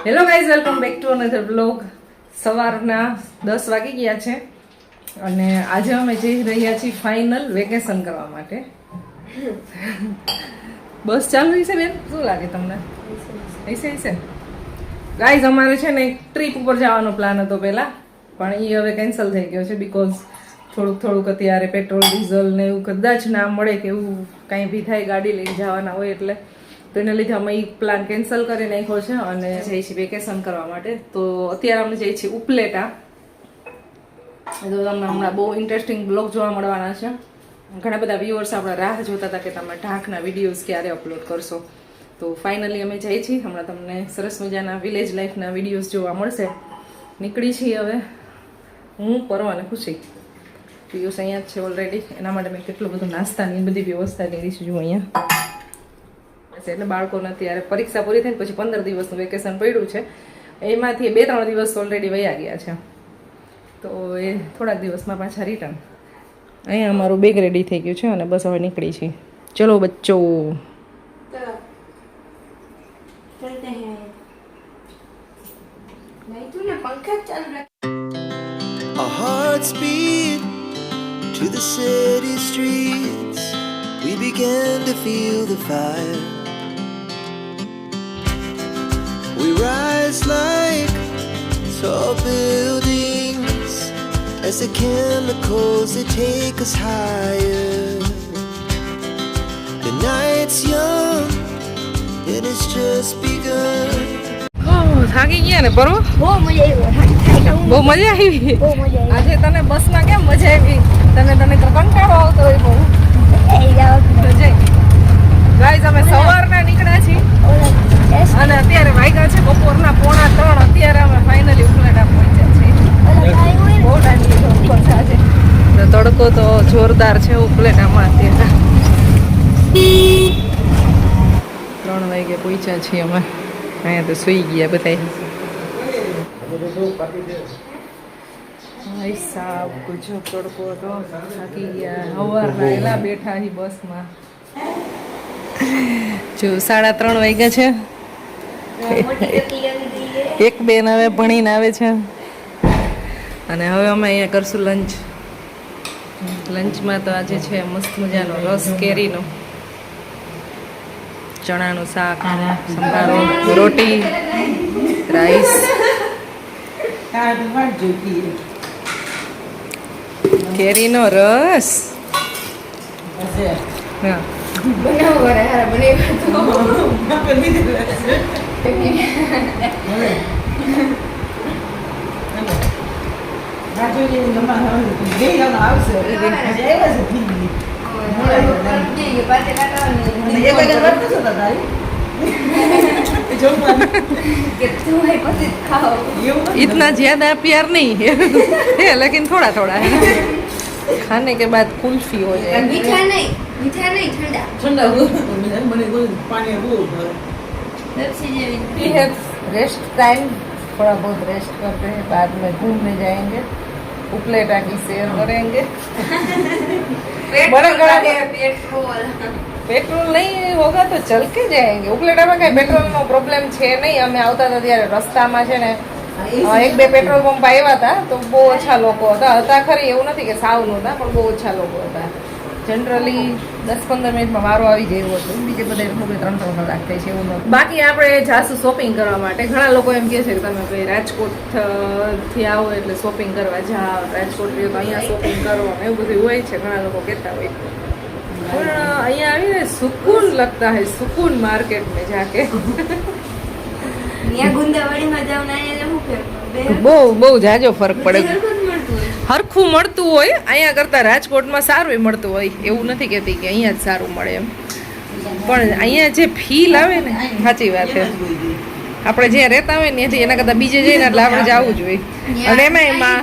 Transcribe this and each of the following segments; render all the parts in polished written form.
Hello guys, welcome back to another blog. સવારના 10 વાગી ગયા છે અને આજે અમે જઈ રહ્યા છીએ ફાઇનલ વેકેશન કરવા માટે. બસ ચાલુ છે બેન, શું લાગે તમને? હશે ગાઈઝ, અમારે છે ને એક ટ્રીપ ઉપર જવાનો પ્લાન હતો પહેલા, પણ એ હવે કેન્સલ થઈ ગયો છે બીકોઝ થોડુંક અત્યારે પેટ્રોલ ડીઝલ ને એવું કદાચ ના મળે કે એવું કાંઈ બી થાય, ગાડી લઈને જવાના હોય એટલે તો એના લીધે અમે એ પ્લાન કેન્સલ કરી નાખ્યો છે અને જઈએ છીએ વેકેશન કરવા માટે. તો અત્યારે અમે જઈએ છીએ ઉપલેટા. તો તમને હમણાં બહુ ઇન્ટરેસ્ટિંગ બ્લોગ જોવા મળવાના છે. ઘણા બધા વ્યુઅર્સ આપણા રાહ જોતા હતા કે તમે ઢાકના વિડીયોઝ ક્યારે અપલોડ કરશો. તો ફાઇનલી અમે જઈએ છીએ. હમણાં તમને સરસ મજાના વિલેજ લાઈફના વિડીયોઝ જોવા મળશે. નીકળી છીએ હવે હું, પરવા અને ખુશી. પિયુષ અહીંયા જ છે ઓલરેડી. એના માટે મેં કેટલું બધું નાસ્તાની બધી વ્યવસ્થા કરી છે જો અહીંયા. એટલે બાળકોને અત્યારે પરીક્ષા પૂરી થઈને પછી 15 દિવસનું વેકેશન પડ્યું છે. એમાંથી 2-3 દિવસ ઓલરેડી વયા ગયા છે. તો એ થોડાક દિવસમાં પાછા રિટર્ન. અહીંયા અમારું બેગ રેડી થઈ ગયું છે અને બસ હવે નીકળી છીએ. ચલો બચ્ચો. Our hearts beat to the city streets. We began to feel the fire. We rise like tall buildings as the chemicals they take us higher. The night's young and it's just begun. થાકી ગયા ને પરવો? બહુ મજા આવી. આજે તને બસમાં કેમ મજા આવી? તને તો કંટાળો આવતો હોય બહુ. ગાઈઝ, અમે સવારના નીકળ્યા છીએ અને અત્યારે વાગ્યા છે બપોરના 2:45. અત્યારે અમે ફાઇનલી ઉપલેટા પહોંચ્યા છીએ. બહુ ટાઈમ લીધો ઉપર છે આજે. તડકો તો જોરદાર છે ઉપલેટામાં અત્યારે. 3 વાગે પહોંચ્યા છીએ અમે. અહીંયા તો સુઈ ગયા બધા. ભાઈ સાહેબ, ગુજો તડકો હતો, થાકી ગયા. સવારના એલા બેઠા હી બસમાં. જો 3:30 વાગ્યા છે. એક બેન હવે ભણીને આવે છે અને હવે અમે અહીંયા કરશું લંચ. લંચમાં તો આજે છે મસ્ત મજાનો રસ કેરીનો, ચણાનું શાક, સંભારો, રોટી, રાઈસ. કેરીનો રસ. હા, इतना ज्यादा प्यार नहीं है लेकिन थोड़ा थोड़ा है. खाने के बाद कुल्फी हो जाए. मीठा नहीं ठंडा ठंडा रेस्ट टाइम, थोड़ा बहुत रेस्ट करते हैं, बाद में घूमने जाएंगे, उपलेटा की सैर करेंगे. पेट्रोल नहीं होगा तो चल के जाएंगे. ઉપલેટામાં કઈ પેટ્રોલ નો પ્રોબ્લેમ છે નહીં. અમે આવતા હતા ત્યારે રસ્તામાં છે ને 1-2 પેટ્રોલ પંપ આવ્યા હતા તો બહુ ઓછા લોકો હતા ખરી, એવું નથી કે સાવ નહોતા, પણ બહુ ઓછા લોકો હતા. જનરલી 10-15 મિનિટમાં વારો આવી જાય એવો હતો. બીજે બધા 3-3 કલાક થાય છે એવું નથી. બાકી આપણે જાશું શોપિંગ કરવા માટે. ઘણા લોકો એમ કહે છે કે તમે ભાઈ રાજકોટ થી આવો એટલે શોપિંગ કરવા જાઓ, રાજકોટ રહ્યો તો અહીંયા શોપિંગ કરો, એવું બધું હોય છે, ઘણા લોકો કહેતા હોય. પણ અહીંયા આવીને સુકૂન લગતા है, सुकून मार्केट में जाके. બહુ જાજો ફરક પડે. હરખું મળતું હોય અહીંયા કરતા રાજકોટમાં સારું મળતું હોય. એવું નથી કહેતી કે અહીંયા જ સારું મળે એમ, પણ અહીંયા જે ફીલ આવે ને, સાચી વાત છે. આપણે જ્યાં રહેતા હોય ને ત્યાંથી એના કરતાં બીજે જઈને એટલે આપણે જવું જોઈએ. અને એમાં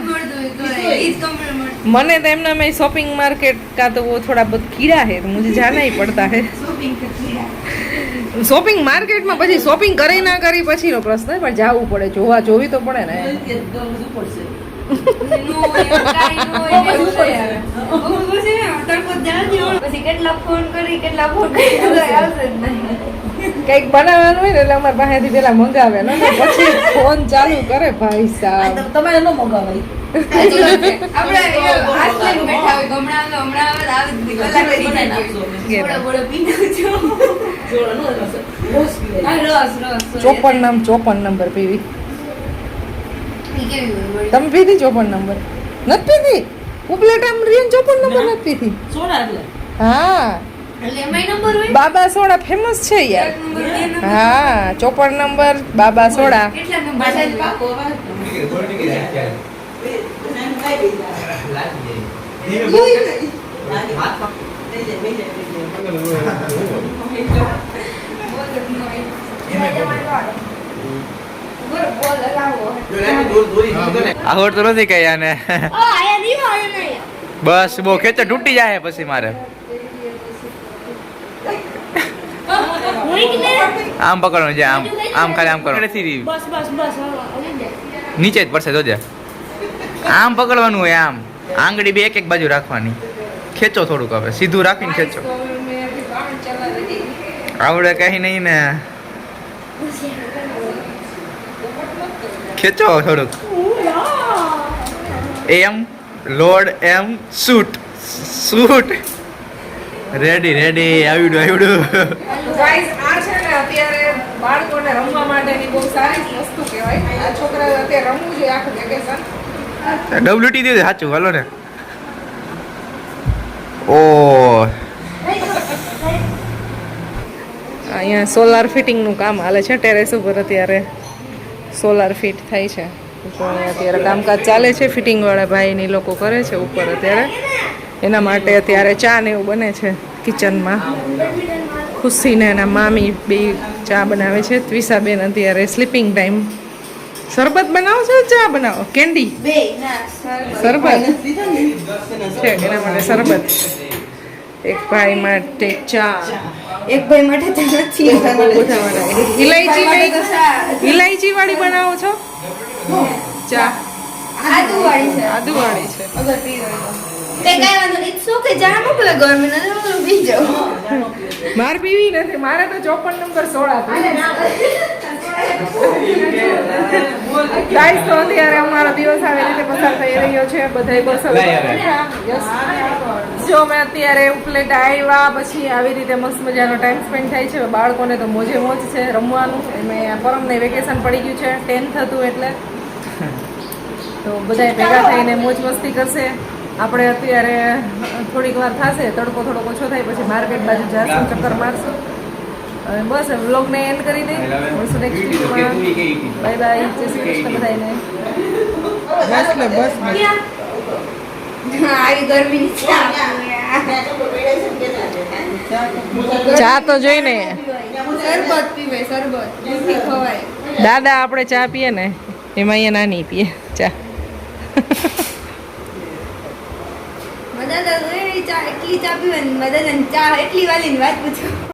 મને तो एमना में शॉपिंग मार्केट का तो वो थोड़ा बहुत कीड़ा है, तो मुझे जाना ही पड़ता है. શોપિંગ માર્કેટમાં પછી શોપિંગ કરી ના કરી પછીનો પ્રશ્ન, પણ જવું પડે, જોવી તો પડે ને. નો એવું કાંઈ નો હોય ને એવું થાય આવે. બહુ પછી ને તડકો જલ્દી હોય. પછી કેટલા ફોન કરી તો આવશે જ નહીં. કંઈક બનાવવાનું હોય ને એટલે અમારે પાસેથી પેલા મંગાવે ને પછી ફોન ચાલુ કરે ભાઈ સાહેબ. તમારે ન મગાવાય. આપણે હાથ લઈને બેઠા હોય હમણાં આવે જ કલાક કરી બનાવી નાખજો. નાખજો. થોડા બોળો પી નાખજો. જોડો નો રસ. રોજ પીવાય. આ રસ 54 નંબર પીવી. ઈ કેવી હોય વળી? તમે પીધી 54 નંબર? નથી પીધી? ઉપલેટ આમ રીન 54 નંબર નથી પીધી? સોડા એટલે. હા, એટલે એમાંય નંબર હોય? બાબા સોડા ફેમસ છે યાર. એક નંબર, બે નંબર. હા, 54 નંબર બાબા સોડા. કેટલા નંબર બાસા છે? પાકો આવે. બોલ લાવો. આવડતું નથી કઈ આને આયા દીવો આયા નહીં. બસ બહુ ખેંચો તૂટી જાય પછી મારે હોય કે નહીં? આમ પકડવાનું છે આમ આમ ખાલી આમ કરવાનું નથી બસ આવી જાય. નીચે જ પડશે જોજે આમ પકડવાનું હોય આમ આંગળી બે એક બાજુ રાખવાની ખેંચો થોડુંક હવે સીધું રાખીને ખેંચો આવડે કઈ નહીં ને ખેંચો થોડુંક એમ લોડ એમ શૂટ શૂટ રેડી રેડી આવડું ગાઈસ આ છે ને અત્યારે બાળકોને રમવા માટેની બહુ સારી વસ્તુ કહેવાય. આ છોકરાઓ અત્યારે રમવું જોઈએ આખું વેકેશન. ડબલ્યુટી દીધું સાચું હાલો ને ઓ અહીંયા સોલાર ફિટિંગનું કામ હાલે છે ટેરેસ ઉપર. અત્યારે સોલાર ફિટ થાય છે. જો અહીંયા અત્યારે કામકાજ ચાલે છે. ફિટિંગવાળા ભાઈની લોકો કરે છે ઉપર અત્યારે. એના માટે અત્યારે ચા ને એવું બને છે કિચનમાં. ખુશી ને એના મામી બે ચા બનાવે છે. ત્વિષાબેન અત્યારે સ્લીપિંગ ટાઈમ. શરબત બનાવો છો ચા બનાવો? કેન્ડી બે ના સરબત. શરબત છે એના માટે શરબત. એક ભાઈ માટે ચા. એક ભાઈ માટે તો નથી. ઇલાયચી ભાઈ માટે તો ચા. ઇલાયચી વાળી બનાવો છો ચા? આદુ વાળી છે. આદુ વાળી છે. અગર પી હોય તો. તે કાંઈ વાંધો નહીં. It's okay. ચા મોકલે ગરમી નથી હું પી જાઉં. મારે પીવી નથી. મારે તો 54 નંબર સોડા પીવી. ગાઈસ તો અત્યારે અમારો દિવસ આવી રીતે પસાર થઈ રહ્યો છે. બધાય બસ હવે Yes. જો મેં અત્યારે ઉપલેટ આવ્યા પછી આવી રીતે મસ્ત મજાનો ટાઈમ સ્પેન્ડ થાય છે. બાળકોને તો મોજે મોજ છે રમવાનું. એમાં પરમને વેકેશન પડી ગયું છે 10th હતું એટલે તો બધાય ભેગા થઈને મોજ મસ્તી કરશે. આપણે અત્યારે થોડીક વાર થશે તડકો થોડોક ઓછો થાય પછી માર્કેટ બાજુ જઈશું ચક્કર મારશું. અને બસ વ્લોગને એન્ડ કરી દઈ. મળશું નેક્સ્ટ વીકમાં. Bye bye. જય શ્રી કૃષ્ણ બધાને. બસ આવી ગરમીની ચા. ચા તો જોઈને શરબત પીવે શરબત. દૂધથી ખવાય. દાદા આપણે ચા પીએ ને એમાં અહીંયા નાની પીએ ચા. મદદ ચા એટલી ચા પીવે ને મદદ ચા એટલી વાલી વાત પૂછો.